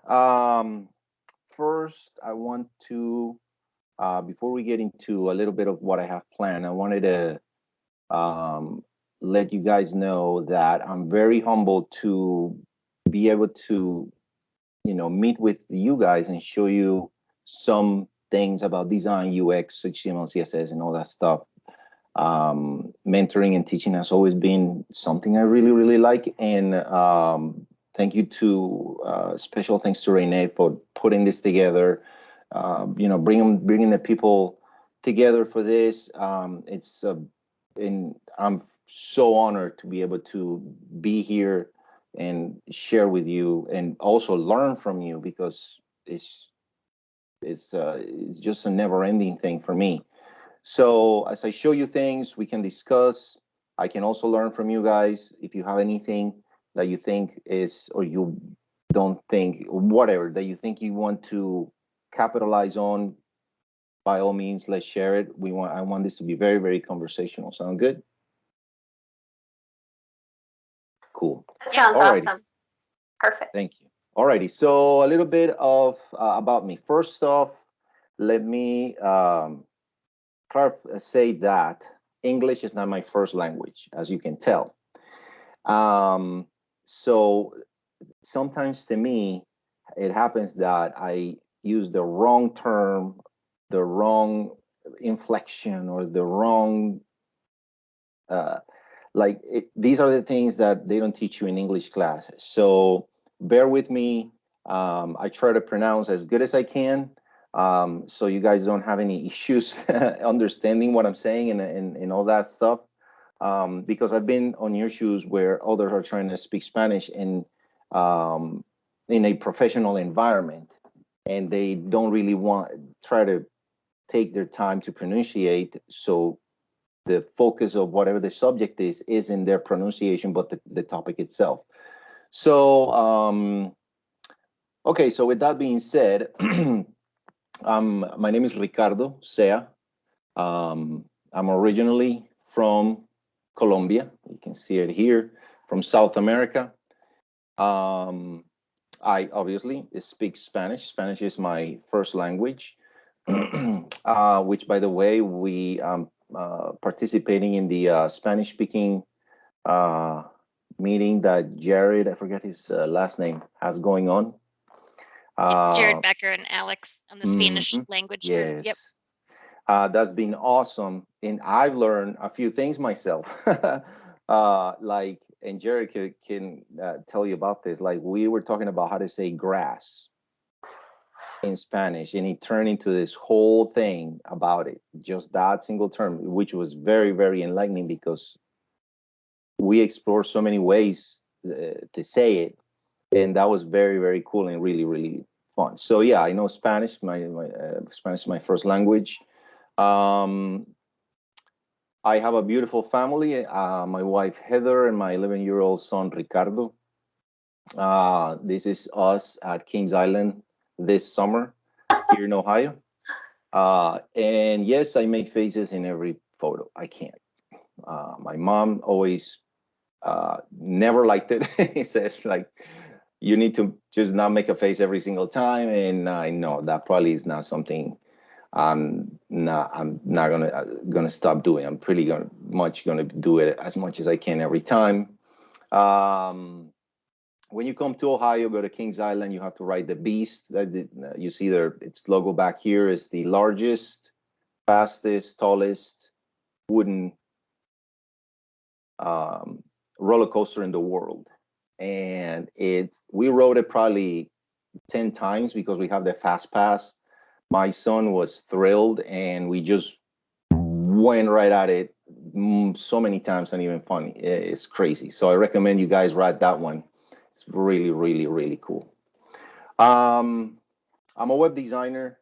Um, First, I want to, before we get into a little bit of what I have planned, I wanted to um, let you guys know that I'm very humbled to be able to, meet with you guys and show you some things about design, UX, HTML, CSS, and all that stuff. Mentoring and teaching has always been something I really, really like. And thank you to special thanks to Renee for putting this together. Bringing the people together for this. And I'm so honored to be able to be here and share with you, and also learn from you, because it's just a never-ending thing for me. So as I show you things, we can discuss. I can also learn from you guys. If you have anything that you think is, or you don't think, whatever, that you think you want to capitalize on, by all means, let's share it. I want this to be very, very conversational. Sound good? Cool. Sounds Alrighty. awesome. Perfect. Thank you. Alrighty. So a little bit of about me. First off, let me say that English is not my first language, as you can tell. So sometimes to me, it happens that I use the wrong term, the wrong inflection, or the wrong, these are the things that they don't teach you in English class. So bear with me. I try to pronounce as good as I can, so you guys don't have any issues understanding what I'm saying, and all that stuff. Because I've been on your shoes where others are trying to speak Spanish in a professional environment, and they don't really try to take their time to pronunciate. So the focus of whatever the subject is in their pronunciation, but the topic itself. So, okay, so with that being said, my name is Ricardo Zea. I'm originally from Colombia. You can see it here, from South America. I obviously speak Spanish. Spanish is my first language, which, by the way, we participating in the Spanish-speaking meeting that Jared, I forget his last name, has going on. Jared Becker and Alex on the Spanish language group. Yes. Yep. That's been awesome, and I've learned a few things myself. And Jared can tell you about this. Like, we were talking about how to say grass in Spanish, and he turned into this whole thing about it, just that single term, which was very, very enlightening, because we explore so many ways to say it, and that was very, very cool and really, really fun. So yeah, I know Spanish. My Spanish is my first language. I have a beautiful family. My wife Heather and my 11-year-old son Ricardo. This is us at Kings Island this summer here in Ohio. And yes, I make faces in every photo. I can't. My mom always never liked it. He said, like, you need to just not make a face every single time. And I know that probably is not something I'm not gonna stop doing. I'm pretty gonna do it as much as I can every time. When you come to Ohio, go to Kings Island, you have to ride the Beast. You see there, its logo back here is the largest, fastest, tallest wooden roller coaster in the world. And we rode it probably 10 times because we have the fast pass. My son was thrilled, and we just went right at it so many times, not even funny. It's crazy. So I recommend you guys ride that one. It's really, really, really cool. I'm a web designer.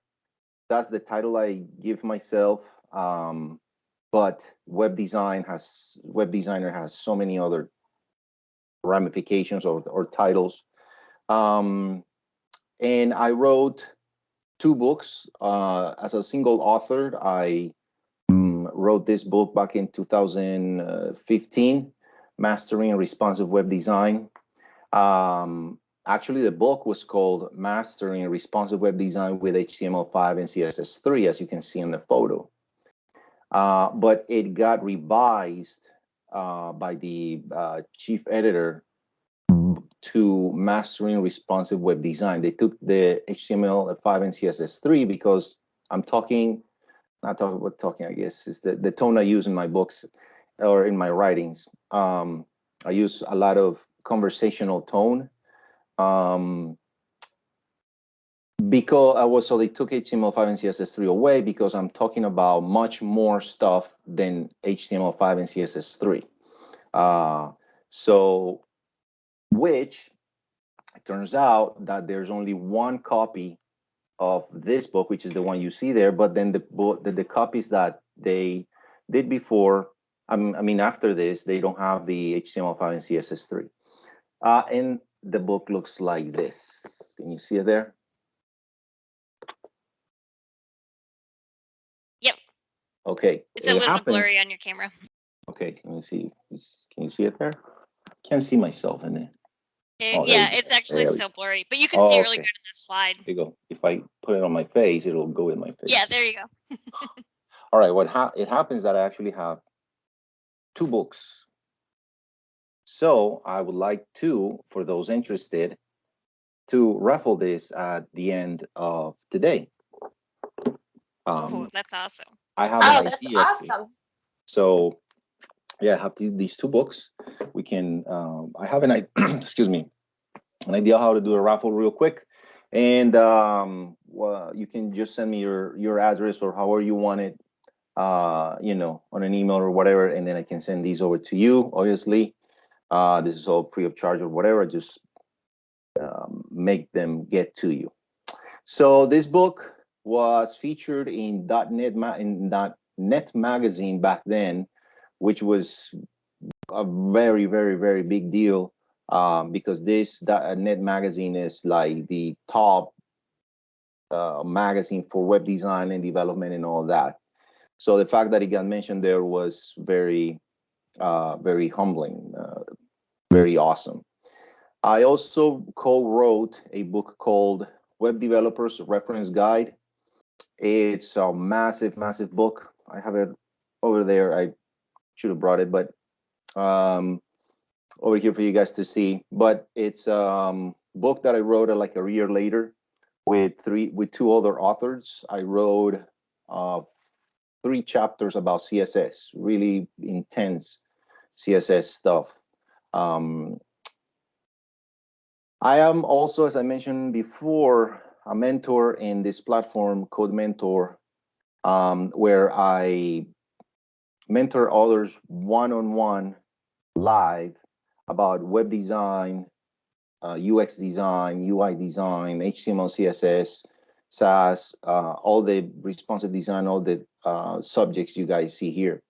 That's the title I give myself. But web designer has so many other ramifications or titles. And I wrote 2 books as a single author. I wrote this book back in 2015, Mastering Responsive Web Design. actually, the book was called Mastering Responsive Web Design with HTML5 and CSS3, as you can see in the photo. But it got revised by the chief editor to Mastering Responsive Web Design. They took the HTML5 and CSS3 because I'm talking, not talking about talking, I guess, is the tone I use in my books or in my writings. I use a lot of conversational tone. Because so they took HTML5 and CSS3 away because I'm talking about much more stuff than HTML5 and CSS3. So, which it turns out that there's only one copy of this book, which is the one you see there. But then the copies that they did before, I mean, after this, they don't have the HTML5 and CSS3. And the book looks like this. Can you see it there? Yep. Okay. It's a little blurry on your camera. Okay, let me see. Can you see it there? Can't see myself in it. Yeah, it's actually still blurry, but you can see really good in this slide. There you go. If I put it on my face, it'll go in my face. Yeah, there you go. All right, it happens that I actually have two books. So I would like to, for those interested, to raffle this at the end of today. Oh, that's awesome. I have an idea. Awesome. So yeah, I have these two books. We can, I have an, excuse me, an idea how to do a raffle real quick. And well, you can just send me your address or however you want it, you know, on an email or whatever, and then I can send these over to you. Obviously, this is all free of charge or whatever. Just make them get to you. So this book was featured in .NET magazine back then, which was a very, very, very big deal because this .NET magazine is like the top magazine for web design and development and all that. So the fact that it got mentioned there was very, very humbling, very awesome. I also co-wrote a book called Web Developers Reference Guide. It's a massive, massive book. I have it over there. I should have brought it, but over here for you guys to see. But it's a book that I wrote like a year later with two other authors. I wrote 3 chapters about CSS, really intense CSS stuff. I am also, as I mentioned before, a mentor in this platform, Code Mentor, where I mentor others one-on-one live about web design, UX design, UI design, HTML, CSS, SAS, all the responsive design, all the subjects you guys see here.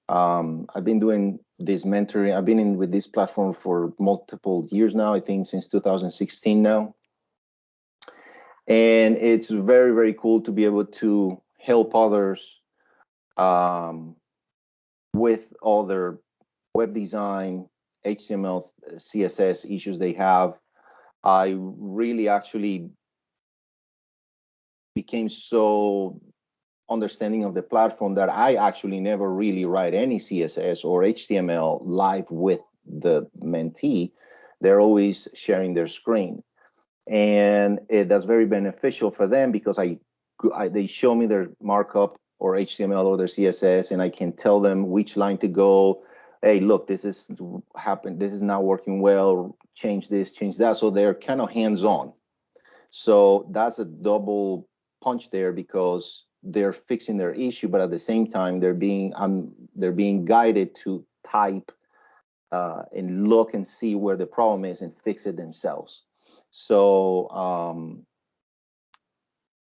I've been doing this mentoring. I've been with this platform for multiple years now, I think since 2016 now. And it's very, very cool to be able to help others with all their web design, HTML, CSS issues they have. I really actually became so understanding of the platform that I actually never really write any CSS or HTML live with the mentee. They're always sharing their screen. And that's very beneficial for them because they show me their markup or HTML or their CSS, and I can tell them which line to go. Hey, look, this is happened. This is not working well. Change this, change that. So they're kind of hands-on. So that's a double punch there because they're fixing their issue, but at the same time they're being guided to type and look and see where the problem is and fix it themselves. So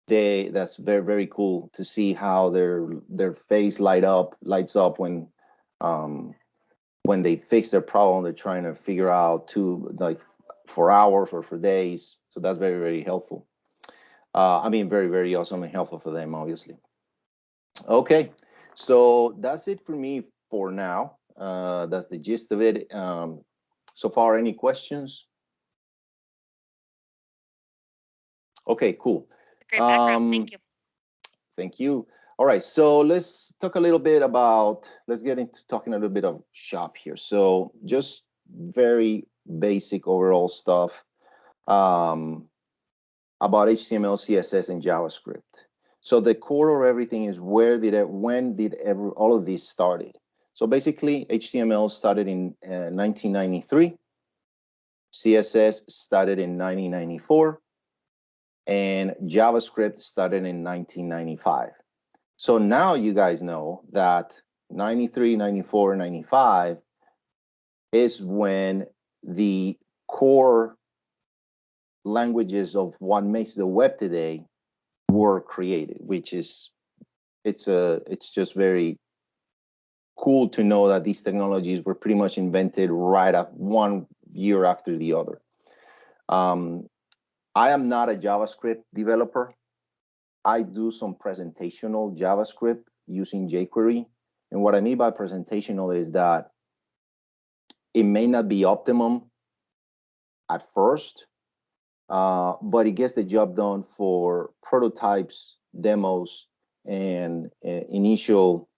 that's very, very cool to see how their face lights up when they fix their problem. They're trying to figure out for hours or for days. So that's very, very helpful. I mean, very, very awesome and helpful for them, obviously. Okay, so that's it for me for now. That's the gist of it. So far, any questions? Okay, cool. Great background. Thank you. Thank you. All right, so let's talk a little bit about, let's get into talking a little bit of shop here. So just very basic overall stuff about HTML, CSS, and JavaScript. So the core of everything is when did all of this started? So basically, HTML started in 1993, CSS started in 1994, and JavaScript started in 1995. So now you guys know that 93, 94, 95 is when the core languages of what makes the web today were created, which is it's just very cool to know that these technologies were pretty much invented right up 1 year after the other. I am not a JavaScript developer. I do some presentational JavaScript using jQuery. And what I mean by presentational is that it may not be optimum at first, but it gets the job done for prototypes, demos, and initial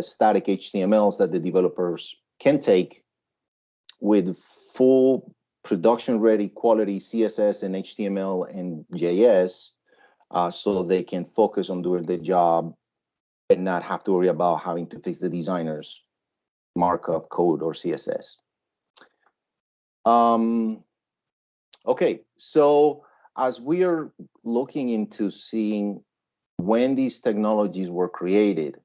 static HTMLs that the developers can take with full production ready quality CSS and HTML and JS, so they can focus on doing the job and not have to worry about having to fix the designer's markup code or CSS. Okay, so as we are looking into seeing when these technologies were created,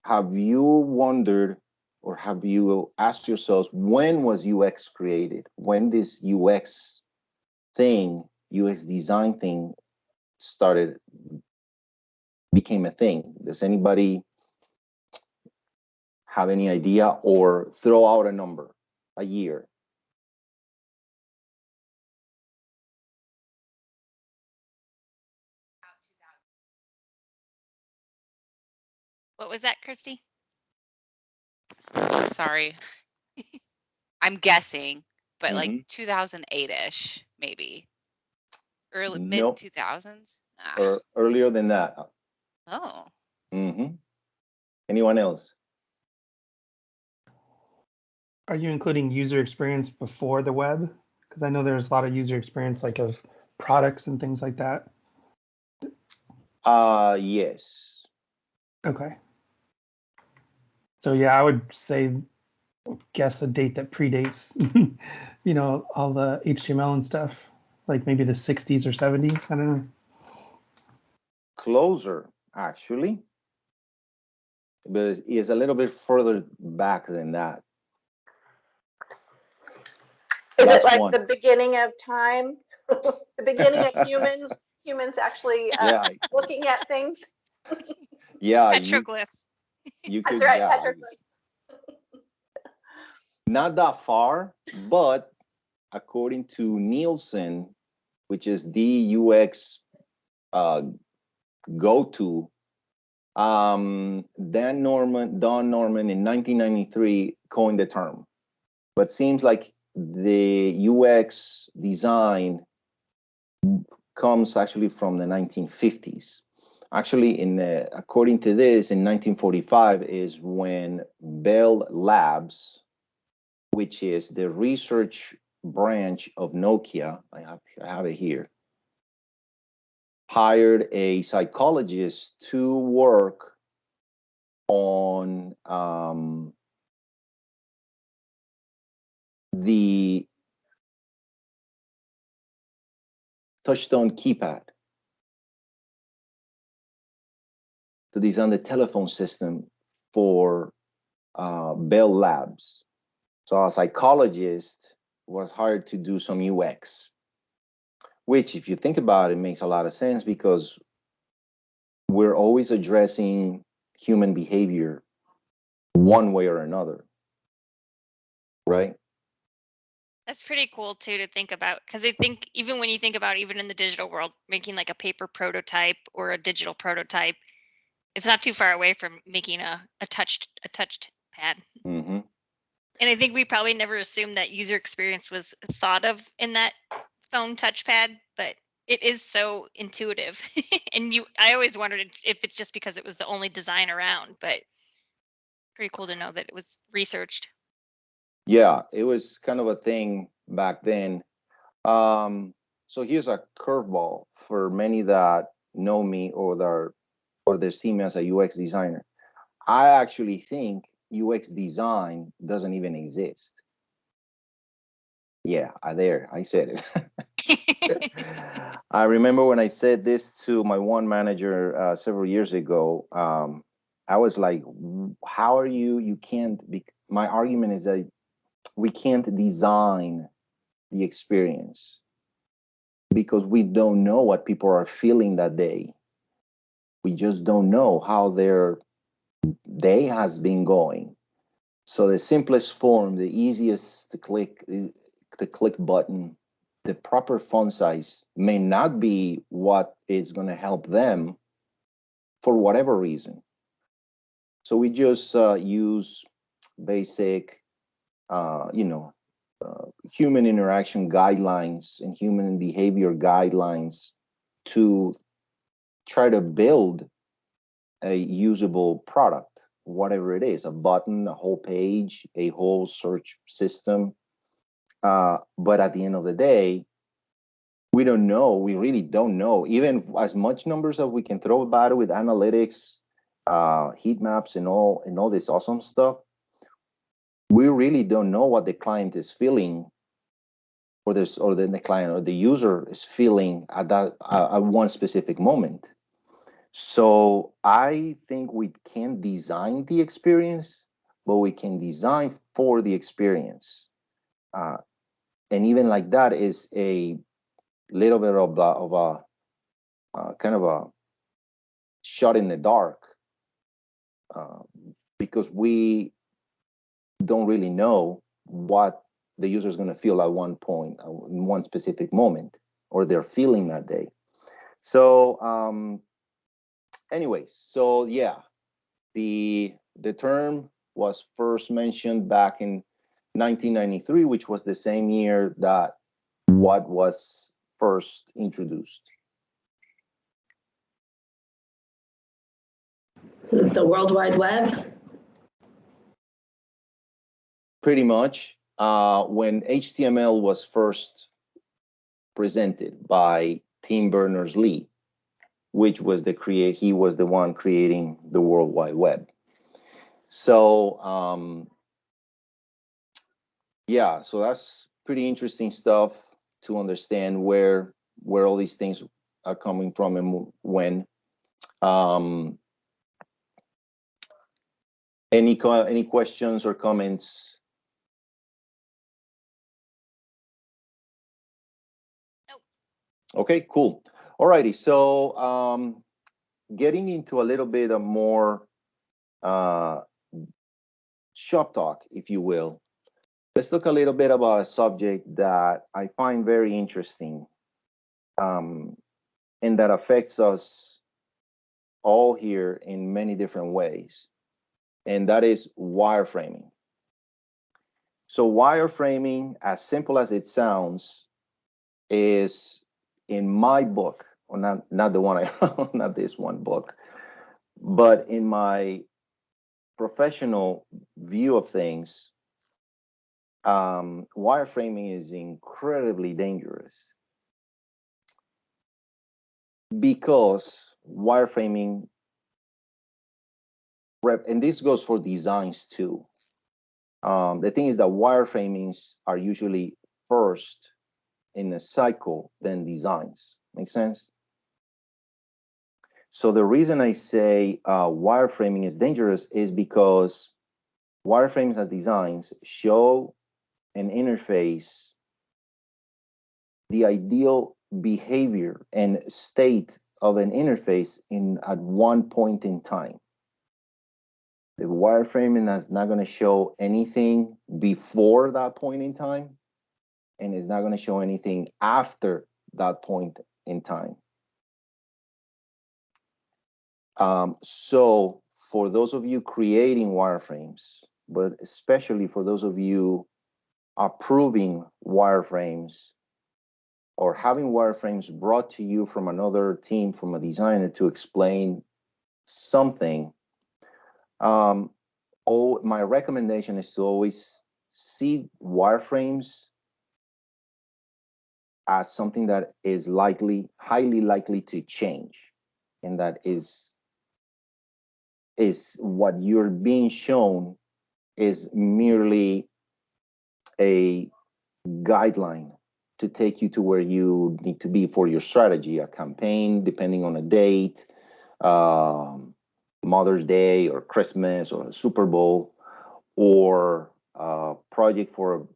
have you wondered or have you asked yourselves, when was UX created? When this UX thing, UX design thing became a thing? Does anybody have any idea or throw out a number, a year? What was that, Christy? Sorry. I'm guessing, but like 2008-ish, maybe. Early, mid 2000s? Or earlier than that. Oh. Anyone else? Are you including user experience before the web? Because I know there's a lot of user experience like of products and things like that. Yes. Okay. So yeah, I would guess a date that predates, you know, all the HTML and stuff, like maybe the 60s or 70s. I don't know. Closer, actually, but it's a little bit further back than that. Is it like the beginning of time? The beginning of humans actually looking at things? Yeah. Petroglyphs. You could, that's right, petroglyphs. Not that far, but according to Nielsen, which is the UX go-to, Don Norman in 1993 coined the term, but seems like the UX design comes actually from the 1950s. Actually, according to this, in 1945 is when Bell Labs, which is the research branch of Nokia, I have it here, hired a psychologist to work on the touchtone keypad to design the telephone system for Bell Labs. So a psychologist was hired to do some UX, which, if you think about it, makes a lot of sense because we're always addressing human behavior one way or another, right? That's pretty cool too to think about, because I think even when you think about even in the digital world, making like a paper prototype or a digital prototype, it's not too far away from making a touched pad. And I think we probably never assumed that user experience was thought of in that phone touchpad, but it is so intuitive. And I always wondered if it's just because it was the only design around, but pretty cool to know that it was researched. Yeah, it was kind of a thing back then. So here's a curveball for many that know me or they see me as a UX designer. I actually think UX design doesn't even exist. Yeah, I said it. I remember when I said this to my one manager several years ago. I was like, how are you can't be, my argument is that we can't design the experience because we don't know what people are feeling that day. We just don't know how their day has been going. So the simplest form, the easiest to click, is the click button. The proper font size may not be what is going to help them for whatever reason. So we just use basic, human interaction guidelines and human behavior guidelines to try to build a usable product, whatever it is, a button, a whole page, a whole search system. But at the end of the day, we don't know. We really don't know. Even as much numbers as we can throw about it with analytics, heat maps, and all this awesome stuff, we really don't know what the client is feeling, or the client or the user is feeling at one specific moment. So I think we can design the experience, but we can design for the experience. And even like that is a little bit of a kind of a shot in the dark, because we don't really know what the user is going to feel at one point, in one specific moment, or they're feeling that day. So anyways, so yeah, the term was first mentioned back in 1993, which was the same year that what was first introduced. So the World Wide Web? Pretty much. When HTML was first presented by Tim Berners-Lee, which was he was the one creating the World Wide Web. So yeah, so that's pretty interesting stuff to understand where all these things are coming from and when. Any questions or comments? Nope. Okay, cool. Alrighty, so getting into a little bit of more shop talk, if you will. Let's talk a little bit about a subject that I find very interesting, and that affects us all here in many different ways, and that is wireframing. So wireframing, as simple as it sounds, is in my book, or not the one I wrote, not this one book, but in my professional view of things, wireframing is incredibly dangerous, because wireframing, and this goes for designs too. The thing is that wireframings are usually first in a cycle than designs. Make sense? So the reason I say wireframing is dangerous is because wireframes as designs show an interface, the ideal behavior and state of an interface at one point in time. The wireframing is not going to show anything before that point in time, and it's not going to show anything after that point in time. So for those of you creating wireframes, but especially for those of you approving wireframes, or having wireframes brought to you from another team, from a designer to explain something, my recommendation is to always see wireframes as something that is highly likely to change, and that is what you're being shown is merely a guideline to take you to where you need to be for your strategy, a campaign, depending on a date, Mother's Day or Christmas or the Super Bowl, or a project for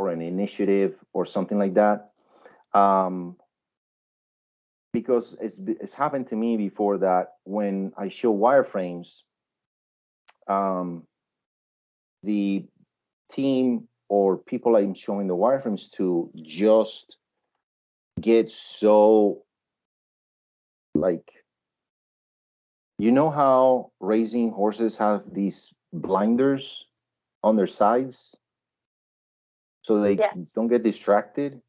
an initiative or something like that. Because it's happened to me before that when I show wireframes, the team or people I'm showing the wireframes to just get so, like, you know how racing horses have these blinders on their sides so they don't get distracted?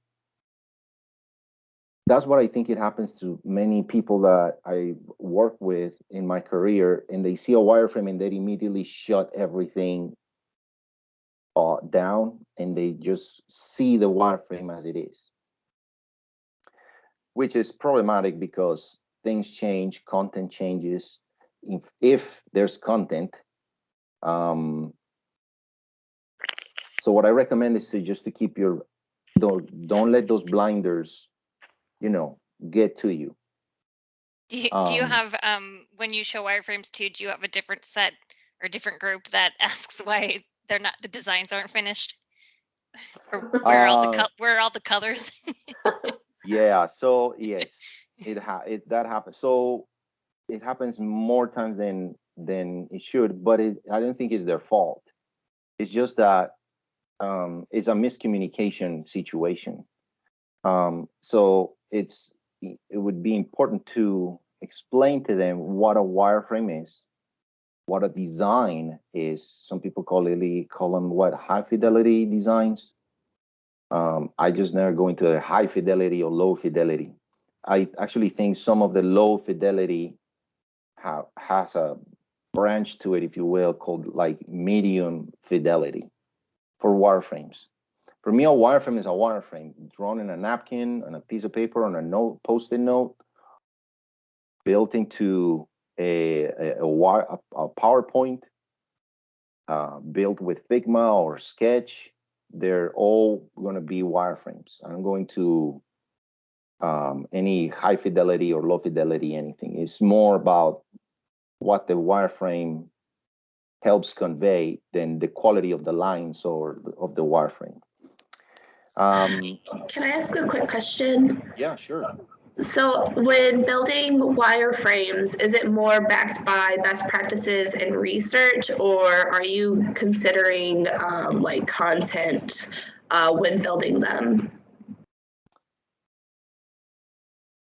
That's what I think it happens to many people that I work with in my career, and they see a wireframe and they immediately shut everything down, and they just see the wireframe as it is, which is problematic because things change, content changes. If there's content, so what I recommend is to keep your, don't let those blinders, get to you. Do you have, when you show wireframes too, do you have a different set or different group that asks why the designs aren't finished? Or where are all the colors? Yeah, so yes, that happens. So it happens more times than it should, but I don't think it's their fault. It's just that it's a miscommunication situation. So it would be important to explain to them what a wireframe is, what a design is. Some people call them high fidelity designs. I just never go into high fidelity or low fidelity. I actually think some of the low fidelity has a branch to it, if you will, called like medium fidelity for wireframes. For me, a wireframe is a wireframe drawn in a napkin, on a piece of paper, on a post-it note, built into a PowerPoint, built with Figma or Sketch. They're all going to be wireframes. I don't go into any high fidelity or low fidelity anything. It's more about what the wireframe helps convey than the quality of the lines or of the wireframe. Can I ask a quick question? Yeah, sure. So when building wireframes, is it more backed by best practices and research, or are you considering like content when building them?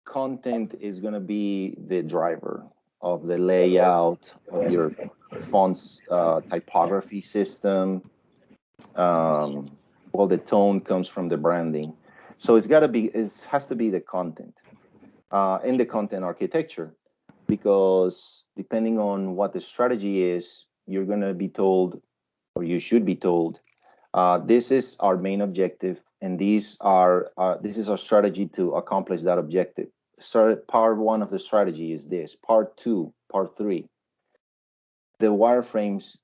Content is going to be the driver of the layout of your font's typography system. Well, the tone comes from the branding. So it has to be the content in the content architecture, because depending on what the strategy is, you're going to be told, or you should be told, this is our main objective, and this is our strategy to accomplish that objective. So part one of the strategy is this. Part two, part three. The wireframes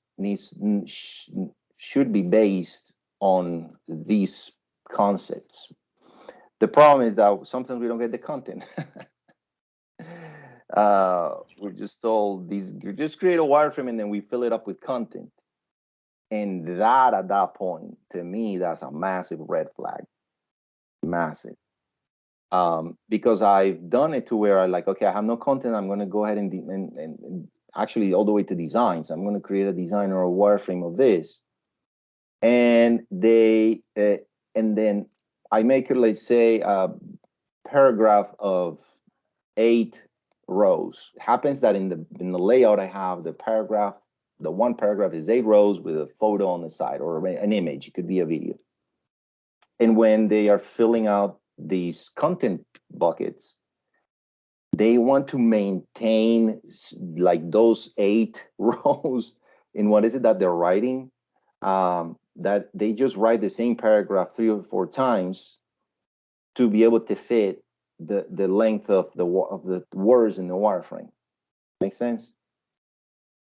should be based on these concepts. The problem is that sometimes we don't get the content. We're just told you just create a wireframe and then we fill it up with content. And that, at that point, to me, that's a massive red flag. Massive. Because I've done it to where I okay, I have no content. I'm going to go ahead and actually all the way to designs. I'm going to create a design or a wireframe of this. And and then I make it, let's say, a paragraph of 8 rows. It happens that in the layout, I have the one paragraph is 8 rows with a photo on the side or an image. It could be a video. And when they are filling out these content buckets, they want to maintain like those 8 rows in what is it that they're writing, that they just write the same paragraph 3 or 4 times to be able to fit the length of the words in the wireframe. Make sense?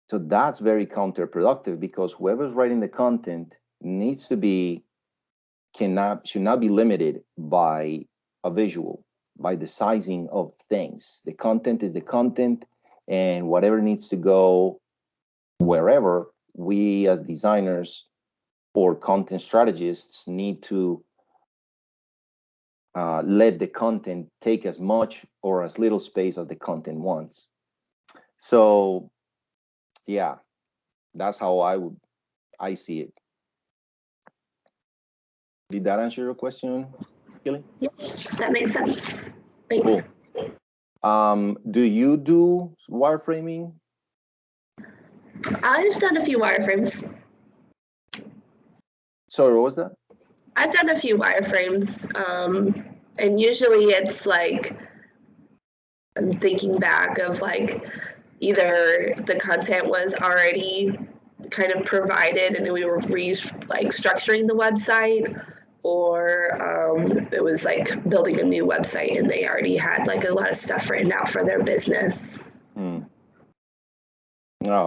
So that's very counterproductive, because whoever's writing the content needs to be, should not be limited by a visual, by the sizing of things. The content is the content, and whatever needs to go wherever, we as designers or content strategists need to let the content take as much or as little space as the content wants. So yeah, that's how I see it. Did that answer your question, Kelly? Yes, that makes sense. Thanks. Cool. Do you do wireframing? I've done a few wireframes. Sorry, what was that? I've done a few wireframes, and usually it's like, I'm thinking back of like, either the content was already kind of provided and we were structuring the website, or it was like building a new website and they already had like a lot of stuff written out for their business. Oh,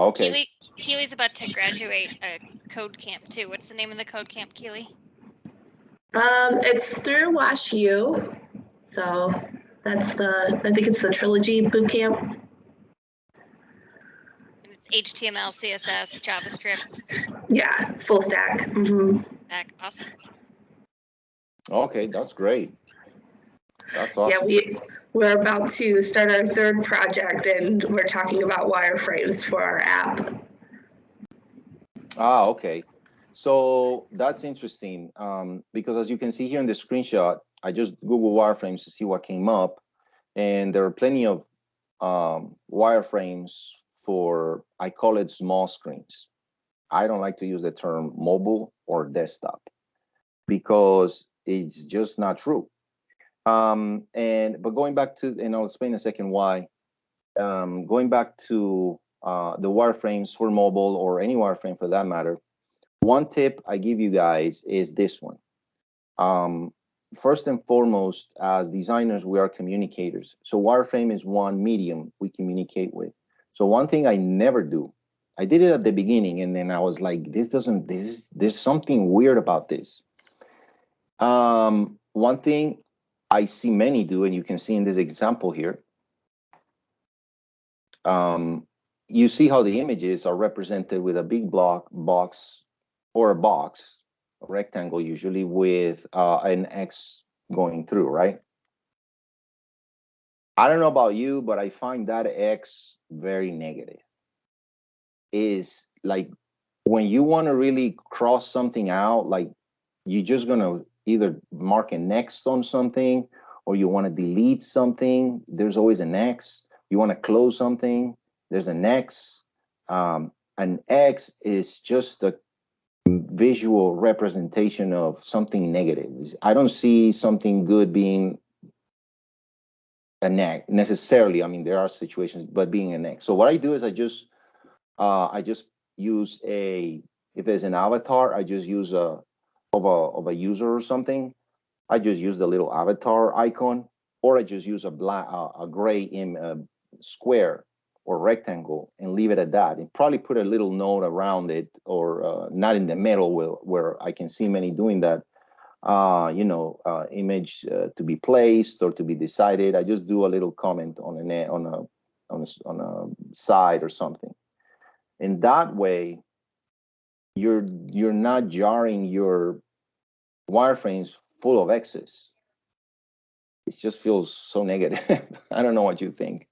okay. Keely's about to graduate a code camp too. What's the name of the code camp, Keely? It's through WashU, so that's I think it's the Trilogy Bootcamp. And it's HTML, CSS, JavaScript. Yeah, full stack. Mm-hmm. Awesome. Okay, that's great. That's awesome. Yeah, we're about to start our 3rd project, and we're talking about wireframes for our app. Ah, okay. So that's interesting, because as you can see here in the screenshot, I just Googled wireframes to see what came up, and there are plenty of wireframes for, I call it small screens. I don't like to use the term mobile or desktop, because it's just not true. But going back to, and I'll explain in a second why, going back to the wireframes for mobile, or any wireframe for that matter, one tip I give you guys is this one. First and foremost, as designers, we are communicators. So wireframe is one medium we communicate with. So one thing I never do, I did it at the beginning, and then I was like, there's something weird about this. One thing I see many do, and you can see in this example here, you see how the images are represented with a big box, or a box, a rectangle usually, with an X going through, right? I don't know about you, but I find that X very negative. Is like, when you want to really cross something out, like you're just going to either mark an X on something, or you want to delete something, there's always an X. You want to close something, there's an X. An X is just a visual representation of something negative. I don't see something good being an X necessarily. I mean, there are situations, but being an X. So what I do is I just use if there's an avatar, I just use of a user or something. I just use the little avatar icon, or I just use a gray square or rectangle and leave it at that, and probably put a little note around it, or not in the middle where I can see many doing that. Image to be placed or to be decided. I just do a little comment on a side or something. In that way, you're not jarring your wireframes full of X's. It just feels so negative. I don't know what you think.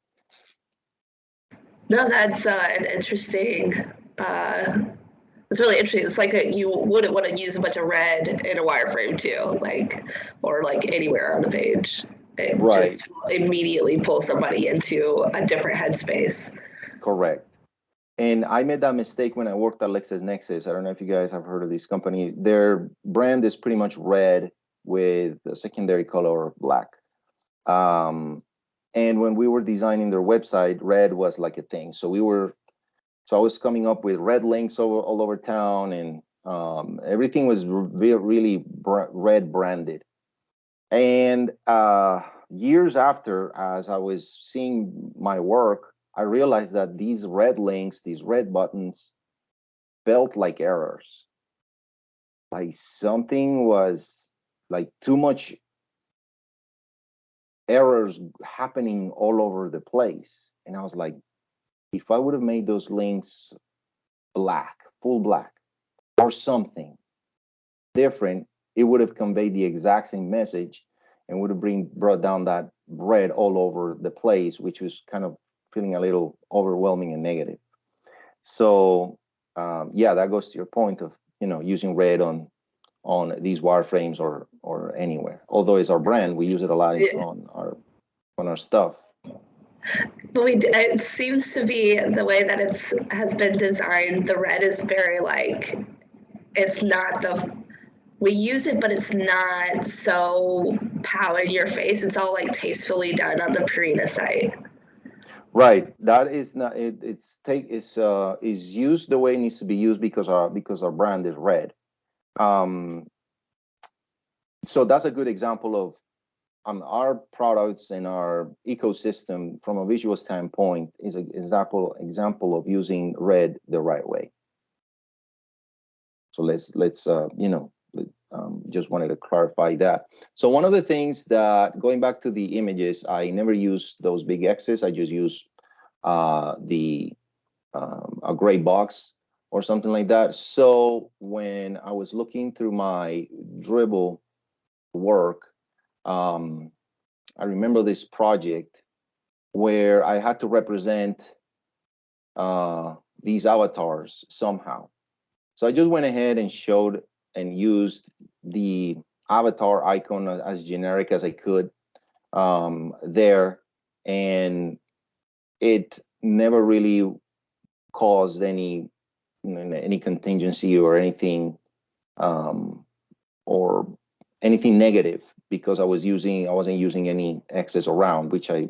No, that's an interesting. It's really interesting. It's like you wouldn't want to use a bunch of red in a wireframe too, or anywhere on the page. It just immediately pulls somebody into a different headspace. Correct. And I made that mistake when I worked at LexisNexis. I don't know if you guys have heard of this company. Their brand is pretty much red, with the secondary color black. And when we were designing their website, red was like a thing. So I was coming up with red links all over town, and everything was really red branded. And years after, as I was seeing my work, I realized that these red links, these red buttons, felt like errors. Like something was like too much errors happening all over the place. And I was like, if I would have made those links black, full black, or something different, it would have conveyed the exact same message and would have brought down that red all over the place, which was kind of feeling a little overwhelming and negative. So yeah, that goes to your point of, you know, using red on these wireframes or anywhere. Although it's our brand, we use it a lot on our stuff. It seems to be the way that has been designed. The red is very like, it's not we use it, but it's not so pow in your face. It's all like tastefully done on the Purina site. Right. That is not it. Is used the way it needs to be used because our brand is red. So that's a good example of our products and our ecosystem from a visual standpoint is an example of using red the right way. So let's you know, just wanted to clarify that. So one of the things that, going back to the images, I never use those big X's. I just use a gray box or something like that. So when I was looking through my Dribble work, I remember this project where I had to represent these avatars somehow. So I just went ahead and showed and used the avatar icon as generic as I could there, and it never really caused any contingency or anything negative, because I wasn't using any excess around, which I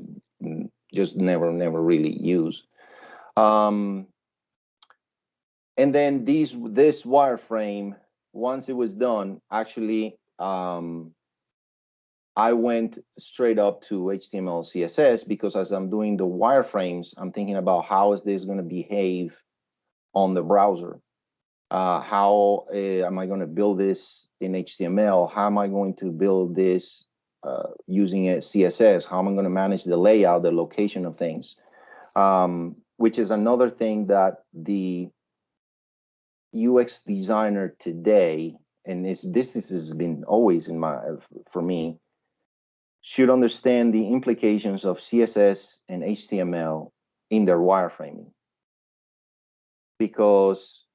just never really use. And then this wireframe, once it was done, actually, I went straight up to HTML, CSS, because as I'm doing the wireframes, I'm thinking about how is this going to behave on the browser? How am I going to build this in HTML? How am I going to build this using a CSS? How am I going to manage the layout, the location of things? Which is another thing that the UX designer today, and this has been always for me, should understand the implications of CSS and HTML in their wireframing, because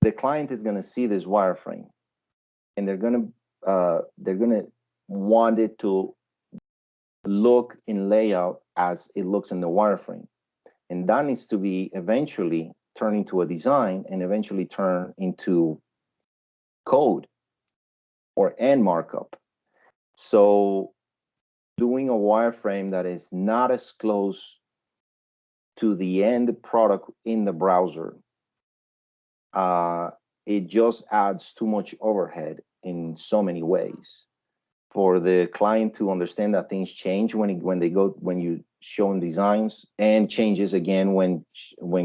the client is going to see this wireframe and they're going to want it to look in layout as it looks in the wireframe, and that needs to be eventually turn into a design and eventually turn into code or end markup. So doing a wireframe that is not as close to the end product in the browser, it just adds too much overhead in so many ways for the client to understand that things change when you show them designs, and changes again when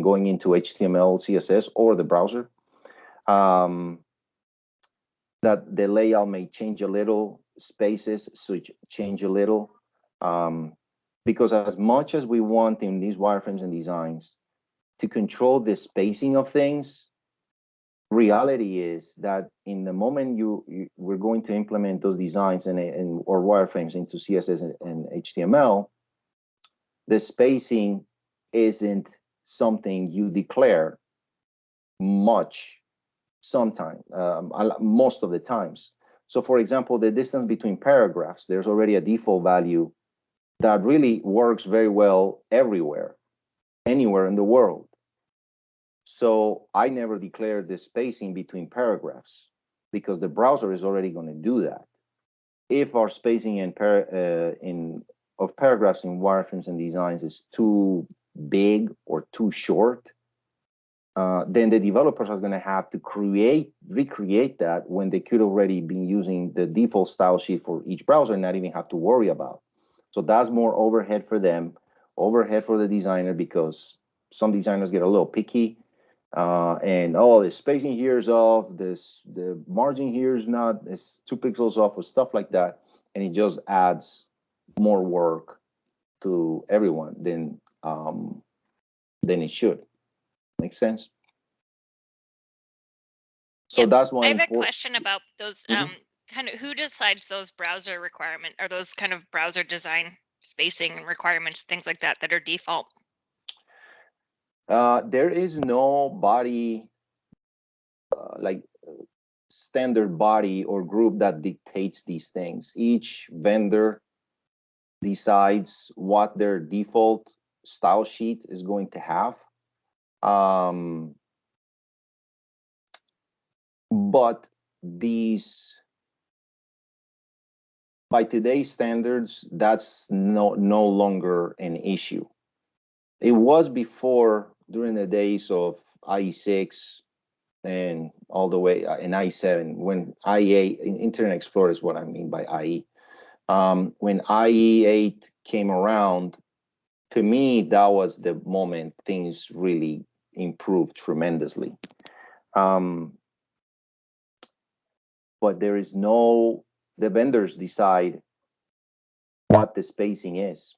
going into HTML, CSS, or the browser. That the layout may change a little, spaces change a little, because as much as we want in these wireframes and designs to control the spacing of things, reality is that in the moment we're going to implement those designs or wireframes into CSS and HTML, the spacing isn't something you declare much sometimes, most of the times. So for example, the distance between paragraphs, there's already a default value that really works very well everywhere, anywhere in the world. So I never declared the spacing between paragraphs because the browser is already going to do that. If our spacing of paragraphs in wireframes and designs is too big or too short, then the developers are going to have to recreate that when they could already be using the default style sheet for each browser and not even have to worry about. So that's more overhead for them, overhead for the designer, because some designers get a little picky, and the spacing here is off, the margin here is not, it's 2 pixels off, or stuff like that, and it just adds more work to everyone than it should. Make sense? So Yep. that's why I have a question about those kind of, who decides those browser requirements, or those kind of browser design spacing and requirements, things like that are default? There is no body, like standard body or group that dictates these things. Each vendor decides what their default style sheet is going to have. But these, by today's standards, that's no longer an issue. It was before, during the days of IE6 and all the way in IE7, when IE8, Internet Explorer is what I mean by IE. When IE8 came around, to me, that was the moment things really improved tremendously. But there is the vendors decide what the spacing is.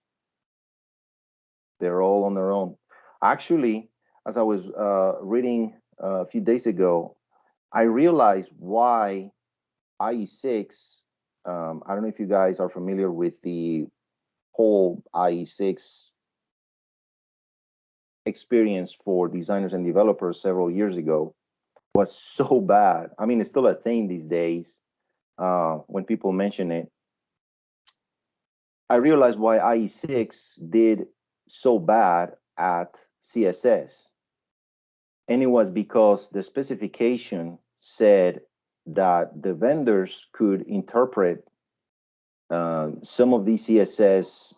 They're all on their own. Actually, as I was reading a few days ago, I realized why IE6, I don't know if you guys are familiar with the whole IE6 experience for designers and developers several years ago, was so bad. I mean, it's still a thing these days when people mention it. I realized why IE6 did so bad at CSS. And it was because the specification said that the vendors could interpret some of these CSS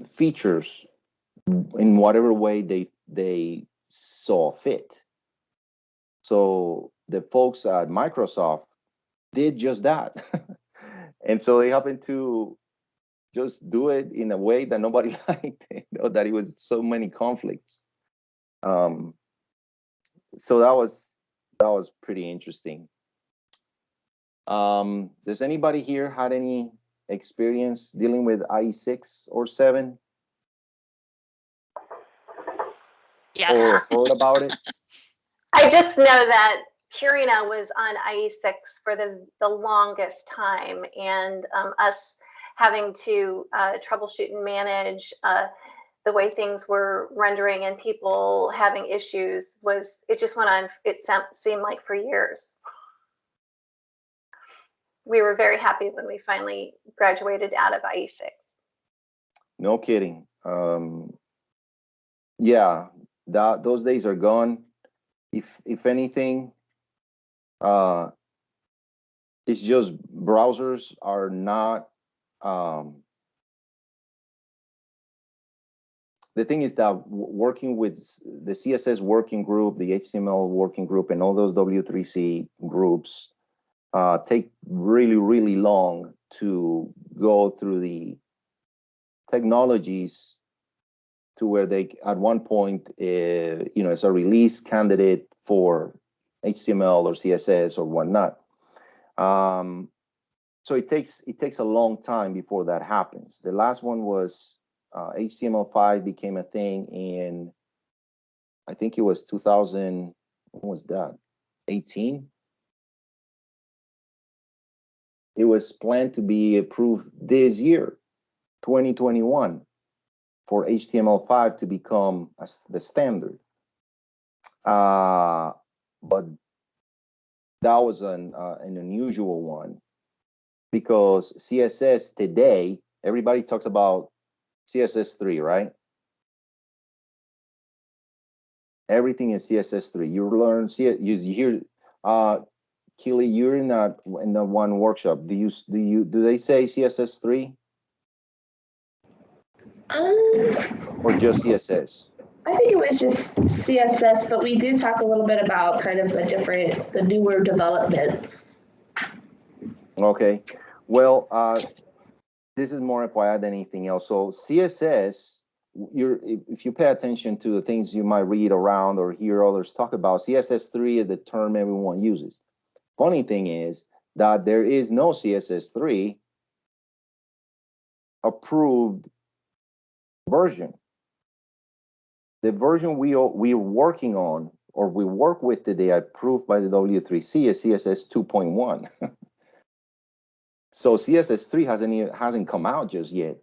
features in whatever way they saw fit. So the folks at Microsoft did just that. And so they happened to just do it in a way that nobody liked it, that it was so many conflicts. So that was pretty interesting. Does anybody here had any experience dealing with IE6 or 7? Yes. Or heard about it? I just know that Purina was on IE6 for the longest time, and us having to troubleshoot and manage the way things were rendering and people having issues, it just went on, it seemed like, for years. We were very happy when we finally graduated out of IE6. No kidding. Yeah, those days are gone. If anything, it's just browsers are not. The thing is that working with the CSS working group, the HTML working group, and all those W3C groups take really, really long to go through the technologies to where they, at one point, it's a release candidate for HTML or CSS or whatnot. So it takes a long time before that happens. The last one was HTML5 became a thing in, I think it was 2000. When was that? 18. It was planned to be approved this year, 2021, for HTML5 to become the standard. But that was an unusual one, because CSS today, everybody talks about CSS3, right? Everything is CSS3. You learn, you hear, Keely, you're in the one workshop. Do they say CSS3 or just CSS? I think it was just CSS, but we do talk a little bit about kind of the newer developments. Okay, well, this is more FYI than anything else. So CSS, if you pay attention to the things you might read around or hear others talk about, CSS3 is the term everyone uses. Funny thing is that there is no CSS3 approved version. The version we're working on, or we work with today, approved by the W3C, is CSS 2.1. So CSS3 hasn't come out just yet.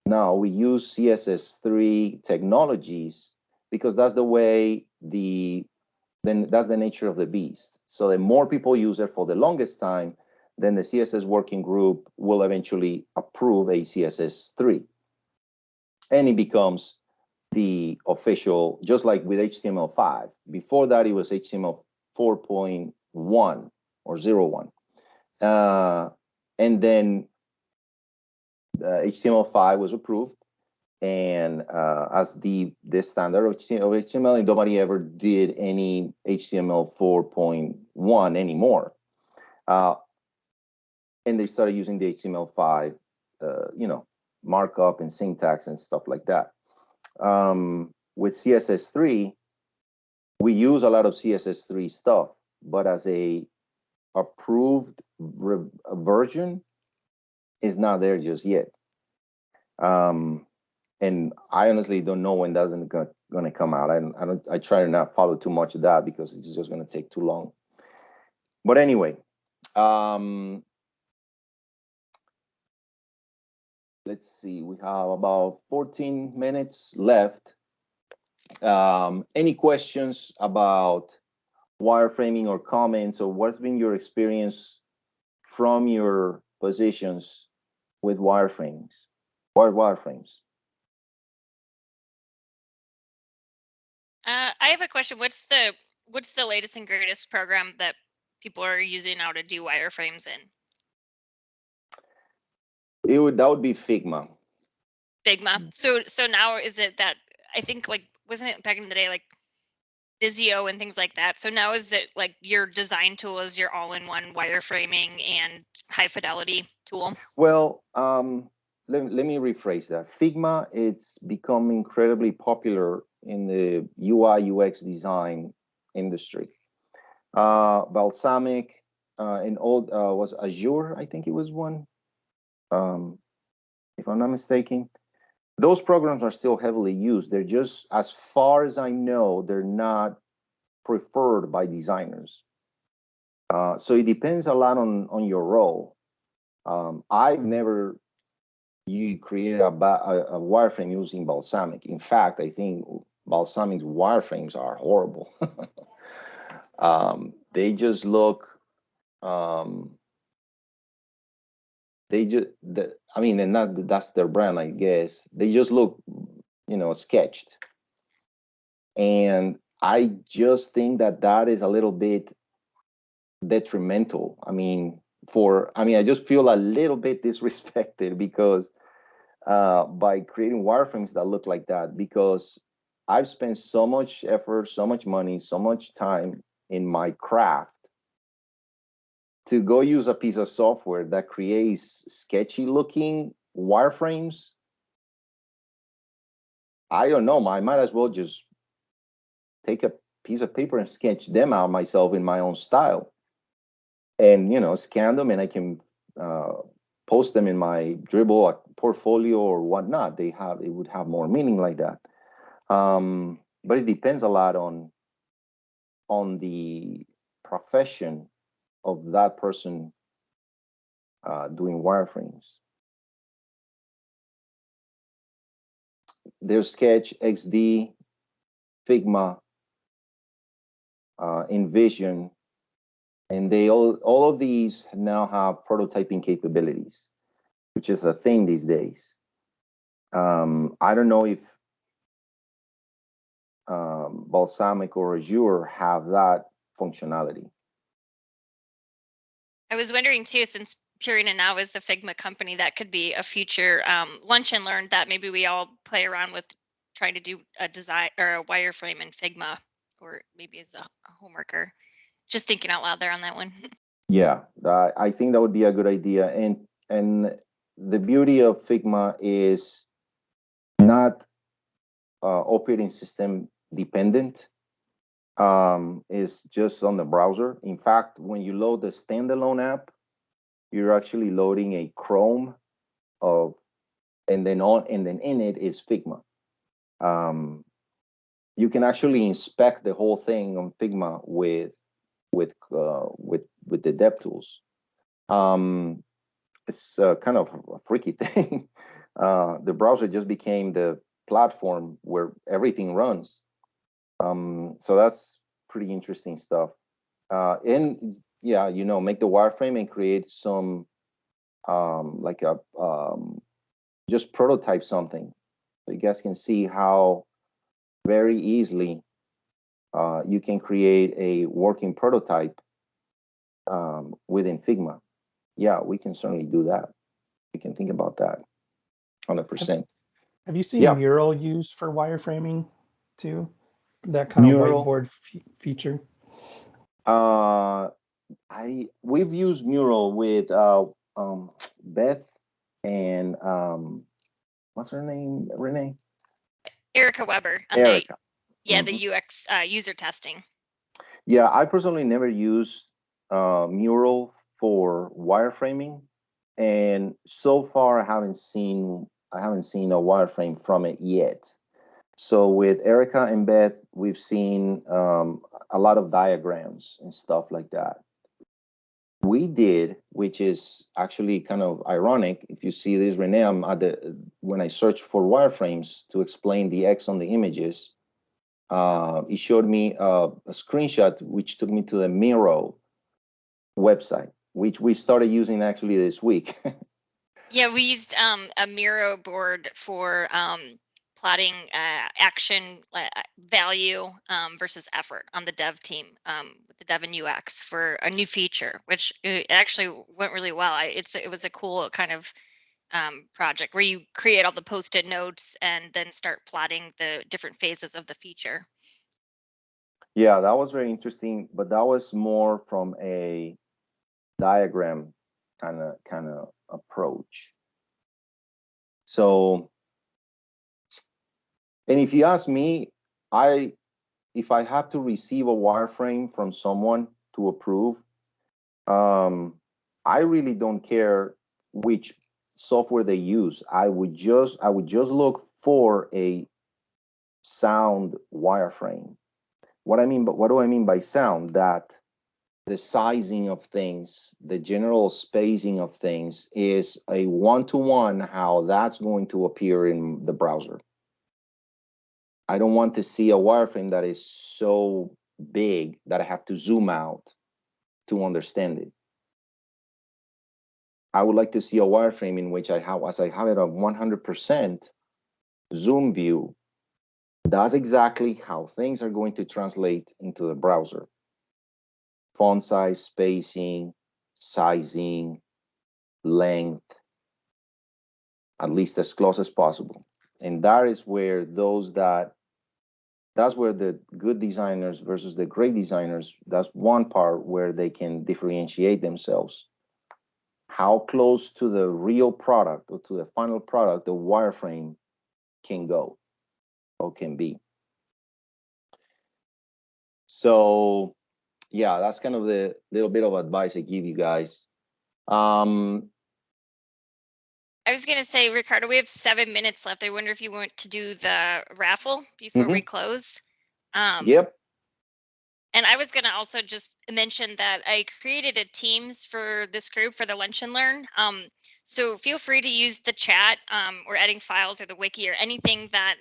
Now we use CSS3 technologies because that's the way that's the nature of the beast. So the more people use it for the longest time, then the CSS working group will eventually approve a CSS3. And it becomes the official, just like with HTML5. Before that, it was HTML 4.1 or 0.1. And then HTML5 was approved, and as the standard of HTML, and nobody ever did any HTML 4.1 anymore. And they started using the HTML5, markup and syntax and stuff like that. With CSS3, we use a lot of CSS3 stuff, but as a approved version is not there just yet. And I honestly don't know when that's going to come out. I try to not follow too much of that because it's just going to take too long. But anyway, let's see. We have about 14 minutes left. Any questions about wireframing or comments, or what's been your experience from your positions with wireframes? Wireframes. I have a question. What's the latest and greatest program that people are using now to do wireframes in? That would be Figma. Figma. So now is it that, I think, like, wasn't it back in the day like Visio and things like that? So now is it like your design tool is your all-in-one wireframing and high fidelity tool? Well, let me rephrase that. Figma, it's become incredibly popular in the UI UX design industry. Balsamic and old was Azure, I think it was one, if I'm not mistaken. Those programs are still heavily used. They're just, as far as I know, they're not preferred by designers. So it depends a lot on your role. I've never created a wireframe using Balsamic. In fact, I think Balsamic's wireframes are horrible. They just look, and that's their brand, I guess. They just look, sketched. And I just think that is a little bit detrimental. I just feel a little bit disrespected because by creating wireframes that look like that, because I've spent so much effort, so much money, so much time in my craft to go use a piece of software that creates sketchy looking wireframes. I don't know, I might as well just take a piece of paper and sketch them out myself in my own style, and scan them, and I can post them in my Dribbble portfolio or whatnot. It would have more meaning like that. But it depends a lot on the profession of that person doing wireframes. There's Sketch, XD, Figma, InVision, and all of these now have prototyping capabilities, which is a thing these days. I don't know if Balsamic or Azure have that functionality. I was wondering too, since Purina now is a Figma company, that could be a future lunch and learn that maybe we all play around with trying to do a design or a wireframe in Figma, or maybe as a homeworker. Just thinking out loud there on that one. Yeah, I think that would be a good idea. And the beauty of Figma is not operating system dependent. Is just on the browser. In fact, when you load the standalone app, you're actually loading a Chrome of, and then in it is Figma. You can actually inspect the whole thing on Figma with the DevTools. It's kind of a freaky thing. The browser just became the platform where everything runs. So that's pretty interesting stuff. And yeah, make the wireframe and create some like a just prototype something, so you guys can see how very easily you can create a working prototype within Figma. Yeah, we can certainly do that. We can think about that 100%. Have you seen Yeah. Mural used for wireframing too? That kind Mural? of whiteboard feature. We've used Mural with Beth and what's her name? Renee? Erica Weber. Erica. The UX user testing. Yeah, I personally never used Mural for wireframing, and so far I haven't seen a wireframe from it yet. So with Erica and Beth, we've seen a lot of diagrams and stuff like that. We did, which is actually kind of ironic. If you see this, Renee, when I searched for wireframes to explain the X on the images, it showed me a screenshot which took me to the Miro website, which we started using actually this week. Yeah, we used a Miro board for plotting action value versus effort on the dev team with the dev and UX for a new feature, which it actually went really well. It was a cool kind of project where you create all the post-it notes and then start plotting the different phases of the feature. Yeah, that was very interesting, but that was more from a diagram kind of approach. So, and if you ask me, if I have to receive a wireframe from someone to approve, I really don't care which software they use. I would just look for a sound wireframe. What do I mean by sound? That the sizing of things, the general spacing of things is a one-to-one how that's going to appear in the browser. I don't want to see a wireframe that is so big that I have to zoom out to understand it. I would like to see a wireframe in which as I have it a 100% zoom view, that's exactly how things are going to translate into the browser. Font size, spacing, sizing, length, at least as close as possible. And that is where that's where the good designers versus the great designers, that's one part where they can differentiate themselves. How close to the real product or to the final product the wireframe can go or can be. So yeah, that's kind of the little bit of advice I give you guys. I was going to say, Ricardo, we have 7 minutes left. I wonder if you want to do the raffle before we close. Yep. And I was going to also just mention that I created a Teams for this group for the Lunch and Learn. So feel free to use the chat or adding files or the wiki or anything that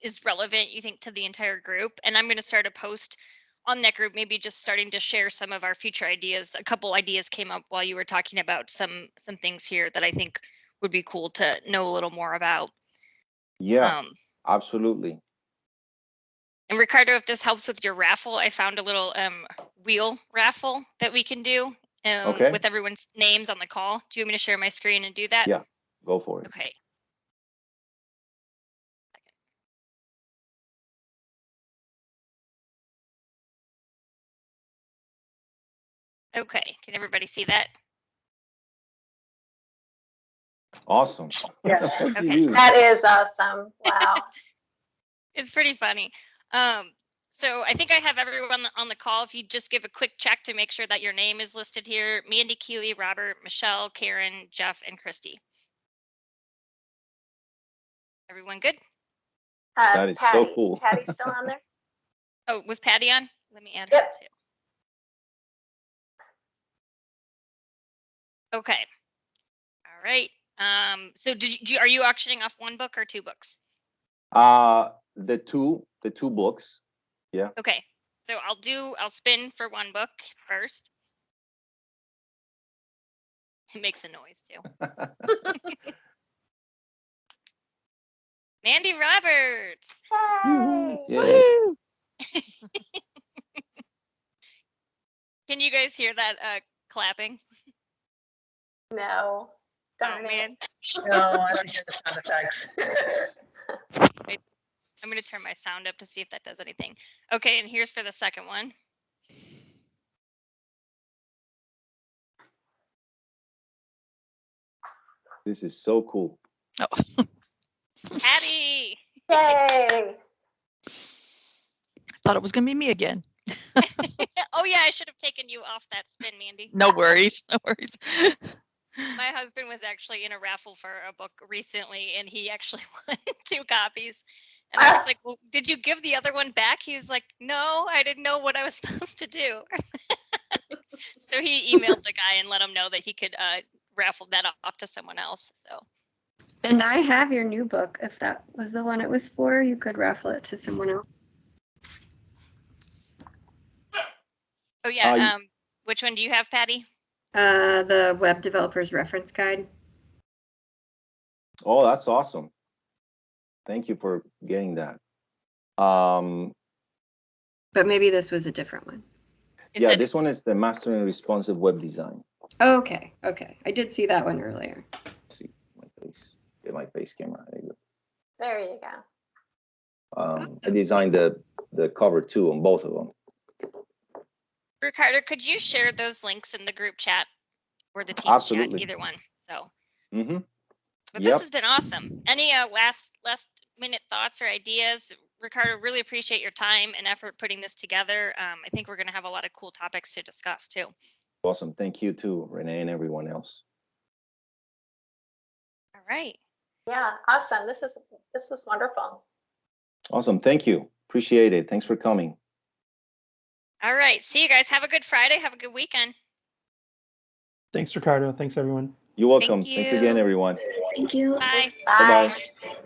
is relevant, you think, to the entire group. And I'm going to start a post on that group, maybe just starting to share some of our future ideas. A couple ideas came up while you were talking about some things here that I think would be cool to know a little more about. Yeah, absolutely. And Ricardo, if this helps with your raffle, I found a little wheel raffle that we can do Okay. with everyone's names on the call. Do you want me to share my screen and do that? Yeah, go for it. Okay. Okay, can everybody see that? Awesome. Yeah. What'd you Okay. use? That is awesome. Wow. It's pretty funny. So I think I have everyone on the call. If you just give a quick check to make sure that your name is listed here. Mandy, Keely, Robert, Michelle, Karen, Jeff, and Christy. Everyone good? That is so Patty. cool. Patty's still on there? Oh, was Patty on? Let me add her Yep. too. Okay. All right. So are you auctioning off one book or two books? The two books. Yeah. Okay. So I'll spin for one book first. It makes a noise too. Mandy Roberts. Yay. Yeah. Can you guys hear that clapping? No. Darn Oh it. man. No, I don't hear the sound effects. I'm going to turn my sound up to see if that does anything. Okay, and here's for the second one. This is so cool. Patty. Yay. Thought it was going to be me again. Oh yeah, I should have taken you off that spin, Mandy. No worries. No worries. My husband was actually in a raffle for a book recently, and he actually won 2 copies. And I was like, well, did you give the other one back? He was like, no, I didn't know what I was supposed to do. So he emailed the guy and let him know that he could raffle that off to someone else. So. And I have your new book. If that was the one it was for, you could raffle it to someone else. Oh yeah. Which one do you have, Patty? The Web Developers Reference Guide. Oh, that's awesome. Thank you for getting that. But maybe this was a different one. Yeah, this one is the Mastering Responsive Web Design. Okay, okay. I did see that one earlier. See my face. Get my face camera. There you There you go. go. I designed the cover too on both of them. Ricardo, could you share those links in the group chat or the team Absolutely. chat, either one? So. Mm-hmm. But this has been awesome. Any last minute thoughts or ideas? Ricardo, really appreciate your time and effort putting this together. I think we're going to have a lot of cool topics to discuss too. Awesome. Thank you too, Renee, and everyone else. All right. Yeah, awesome. This was wonderful. Awesome. Thank you. Appreciate it. Thanks for coming. All right. See you guys. Have a good Friday. Have a good weekend. Thanks, Ricardo. Thanks, everyone. You're welcome. Thank Thanks you. again, everyone. Thank you. Bye. Bye. Bye-bye.